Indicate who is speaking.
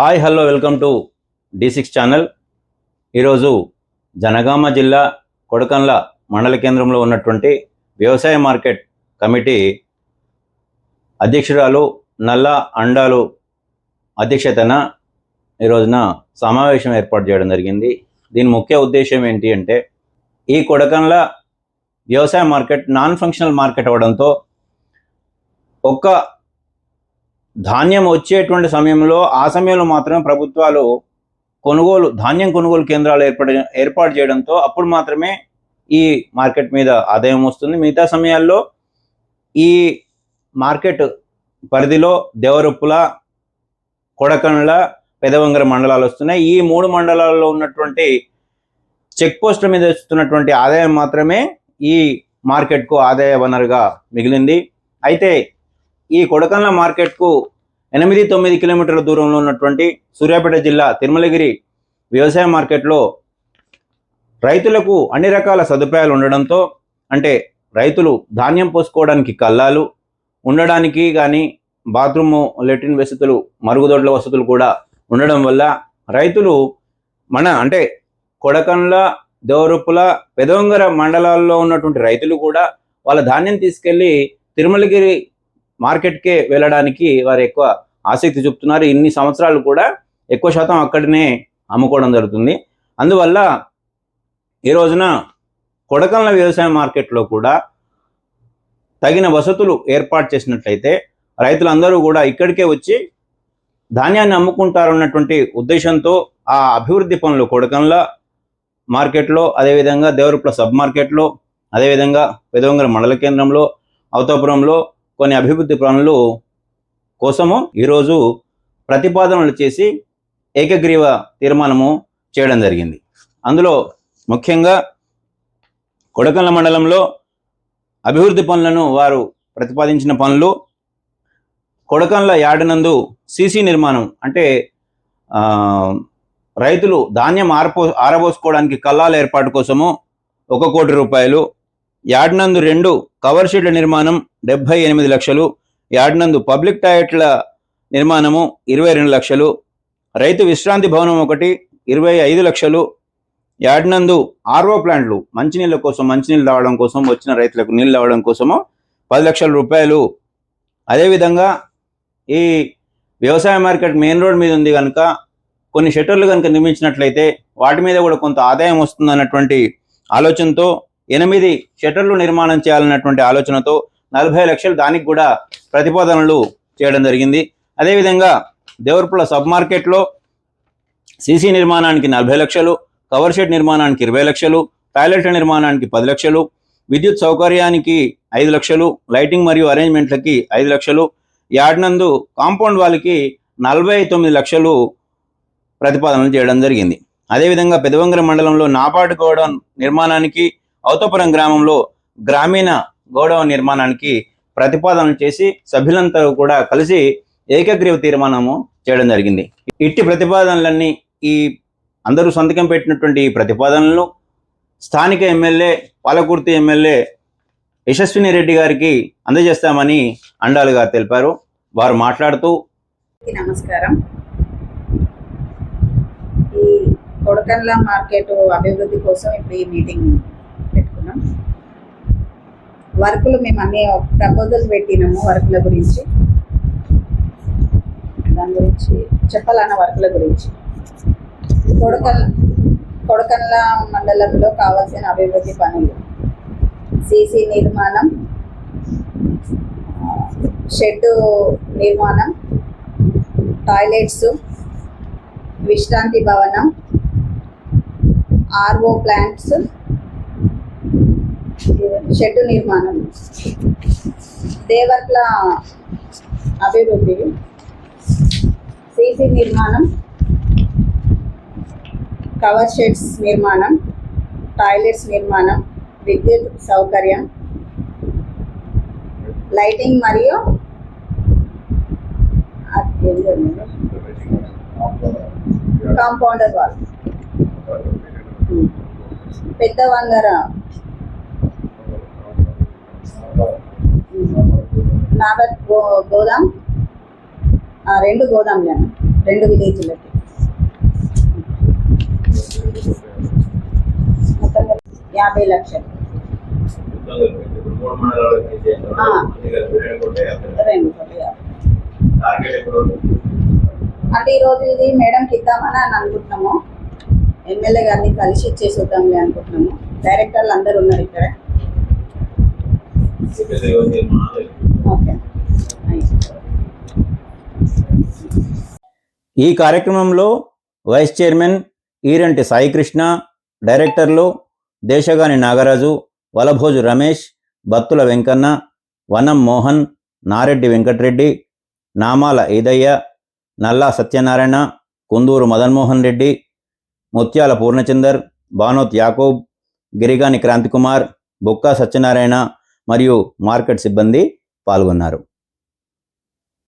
Speaker 1: Hi hello welcome to D6 channel. ఈరోజు జనగామ జిల్లా కొడకండ్ల మండల కేంద్రంలో ఉన్నటువంటి వ్యవసాయ మార్కెట్ కమిటీ అధ్యక్షురాలు నల్ల అండాలు అధ్యక్షతన ఈరోజున సమావేశం ఏర్పాటు చేయడం జరిగింది. దీని ముఖ్య ఉద్దేశం ఏంటి అంటే, ఈ కొడకండ్ల వ్యవసాయ మార్కెట్ నాన్ ఫంక్షనల్ మార్కెట్ అవడంతో ఒక్క ధాన్యం వచ్చేటువంటి సమయంలో ఆ సమయంలో మాత్రమే ప్రభుత్వాలు ధాన్యం కొనుగోలు కేంద్రాలు ఏర్పాటు చేయడంతో అప్పుడు మాత్రమే ఈ మార్కెట్ మీద ఆదాయం వస్తుంది. మిగతా సమయాల్లో ఈ మార్కెట్ పరిధిలో దేవరుప్పుల, కొడకండ్ల, పెదవంగర మండలాలు వస్తున్నాయి. ఈ మూడు మండలాల్లో ఉన్నటువంటి చెక్ పోస్టుల మీద వస్తున్నటువంటి ఆదాయం మాత్రమే ఈ మార్కెట్కు ఆదాయ వనరుగా మిగిలింది. అయితే ఈ కొడకండ్ల మార్కెట్కు 8-9 కిలోమీటర్ల దూరంలో ఉన్నటువంటి సూర్యాపేట జిల్లా తిరుమలగిరి వ్యవసాయ మార్కెట్లో రైతులకు అన్ని రకాల సదుపాయాలు ఉండడంతో, అంటే రైతులు ధాన్యం పోసుకోవడానికి కల్లాలు, ఉండడానికి కానీ బాత్రూము, లెట్రిన్ వసతులు, మరుగుదొడ్ల వసతులు కూడా ఉండడం వల్ల రైతులు కొడకండ్ల, దేవరుప్పుల, పెదవంగర మండలాల్లో ఉన్నటువంటి రైతులు కూడా వాళ్ళ ధాన్యం తీసుకెళ్ళి తిరుమలగిరి మార్కెట్కే వెళ్ళడానికి వారు ఎక్కువ ఆసక్తి చూపుతున్నారు. ఇన్ని సంవత్సరాలు కూడా ఎక్కువ శాతం అక్కడనే అమ్ముకోవడం జరుగుతుంది. అందువల్ల ఈ రోజున కొడకండ్ల వ్యవసాయ మార్కెట్లో కూడా తగిన వసతులు ఏర్పాటు చేసినట్లయితే రైతులందరూ కూడా ఇక్కడికే వచ్చి ధాన్యాన్ని అమ్ముకుంటారన్నటువంటి ఉద్దేశంతో ఆ అభివృద్ధి పనులు కొడకండ్ల మార్కెట్లో, అదేవిధంగా దేవరుప్పుల సబ్ మార్కెట్లో, అదేవిధంగా పెదవంగర మండల కేంద్రంలో, అవతాపురంలో కొన్ని అభివృద్ధి పనులు కోసము ఈరోజు ప్రతిపాదనలు చేసి ఏకగ్రీవ తీర్మానము చేయడం జరిగింది. అందులో ముఖ్యంగా కొడకండ్ల మండలంలో అభివృద్ధి పనులను వారు ప్రతిపాదించిన పనులు, కొడకండ్ల యార్డ్ సీసీ నిర్మాణం, అంటే రైతులు ధాన్యం ఆరబోసుకోవడానికి కల్లాల ఏర్పాటు కోసము 1 కోటి రూపాయలు, యార్డ్ 2 కవర్ షెడ్ల నిర్మాణం 78 లక్షలు, యార్డ్ పబ్లిక్ టాయిలెట్ల నిర్మాణము 22 లక్షలు, రైతు విశ్రాంతి భవనం 1 25 లక్షలు, యార్డ్ ఆర్ఓ ప్లాంట్లు మంచినీళ్ళు రావడం కోసం, వచ్చిన రైతులకు నీళ్ళు రావడం కోసము 10 లక్షల రూపాయలు. అదేవిధంగా ఈ వ్యవసాయ మార్కెట్ మెయిన్ రోడ్ మీద ఉంది కనుక కొన్ని షట్టర్లు కనుక నిర్మించినట్లయితే వాటి మీద కూడా కొంత ఆదాయం వస్తుంది అన్నటువంటి ఆలోచనతో 8 షట్టర్లు నిర్మాణం చేయాలన్నటువంటి ఆలోచనతో 40 లక్షలు దానికి కూడా ప్రతిపాదనలు చేయడం జరిగింది. అదేవిధంగా దేవరుప్పుల సబ్ మార్కెట్లో సీసీ నిర్మాణానికి 40 లక్షలు, కవర్ షెడ్ నిర్మాణానికి 20 లక్షలు, టాయిలెట్ల నిర్మాణానికి 10 లక్షలు, విద్యుత్ సౌకర్యానికి 5 లక్షలు, లైటింగ్ మరియు అరేంజ్మెంట్లకి 5 లక్షలు, యార్డ్ కాంపౌండ్ వాళ్ళకి 49 లక్షలు ప్రతిపాదనలు చేయడం జరిగింది. అదేవిధంగా పెదవంగర మండలంలో నాబార్డు గోడౌన్ నిర్మాణానికి, అవతాపురం గ్రామంలో గ్రామీణ గోడౌన్ నిర్మాణానికి ప్రతిపాదనలు చేసి సభ్యులంతా కూడా కలిసి ఏకగ్రీవ తీర్మానము చేయడం జరిగింది. ఇట్టి ప్రతిపాదనలన్నీ, ఈ అందరూ సంతకం పెట్టినటువంటి ఈ ప్రతిపాదనలు స్థానిక ఎమ్మెల్యే, పాలకుర్తి ఎమ్మెల్యే యశస్విని రెడ్డి గారికి అందజేస్తామని అండాలు గారు తెలిపారు. వారు మాట్లాడుతూ,
Speaker 2: నమస్కారం. ఈ కొడకండ్ల మార్కెట్ అభివృద్ధి కోసం ఇప్పుడు ఈ మీటింగ్ పెట్టుకున్నాం. వర్కులు మేము అన్ని ప్రపోజల్స్ పెట్టినాము. వర్కుల గురించి, దాని గురించి చెప్పాలన్న వర్కుల గురించి కొడకండ్ల మండలంలో కావాల్సిన అభివృద్ధి పనులు: సీసీ నిర్మాణం, షెడ్డు నిర్మాణం, టాయిలెట్స్, విశ్రాంతి భవనం, ఆర్ఓ ప్లాంట్స్, షెడ్డు నిర్మాణం, దేవర్ల అభివృద్ధి, సీసీ నిర్మాణం, కవర్ షెడ్స్ నిర్మాణం, టాయిలెట్స్ నిర్మాణం, విద్యుత్ సౌకర్యం, లైటింగ్ మరియు కాంపౌండర్ వాల్, పెద్దవంగర నాగర్ గోదాం, 2 గోదాంలను 2 విలేజ్లకి మొత్తం 50 లక్షలు. ఆ. 2 కోట్ల 50. అంటే ఈరోజు ఇది మేడంకి ఇద్దామని అనుకుంటున్నాము. ఎమ్మెల్యే గారిని కలిసి ఇచ్చేసి వద్దాంలే అనుకుంటున్నాము. డైరెక్టర్లు అందరూ ఉన్నారు ఇక్కడ. ఓకే.
Speaker 1: ఈ కార్యక్రమంలో వైస్ చైర్మన్ ఈరంటి సాయికృష్ణ, డైరెక్టర్లు దేశగాని నాగరాజు, వలభోజు రమేష్, బత్తుల వెంకన్న, వనం మోహన్, నారెడ్డి వెంకటరెడ్డి, నామాల ఈదయ్య, నల్లా సత్యనారాయణ, కుందూరు మదన్మోహన్ రెడ్డి, ముత్యాల పూర్ణచందర్, బానోత్ యాకూబ్, గిరిగాని క్రాంతికుమార్, బొక్కా సత్యనారాయణ మరియు మార్కెట్ సిబ్బంది పాల్గొన్నారు.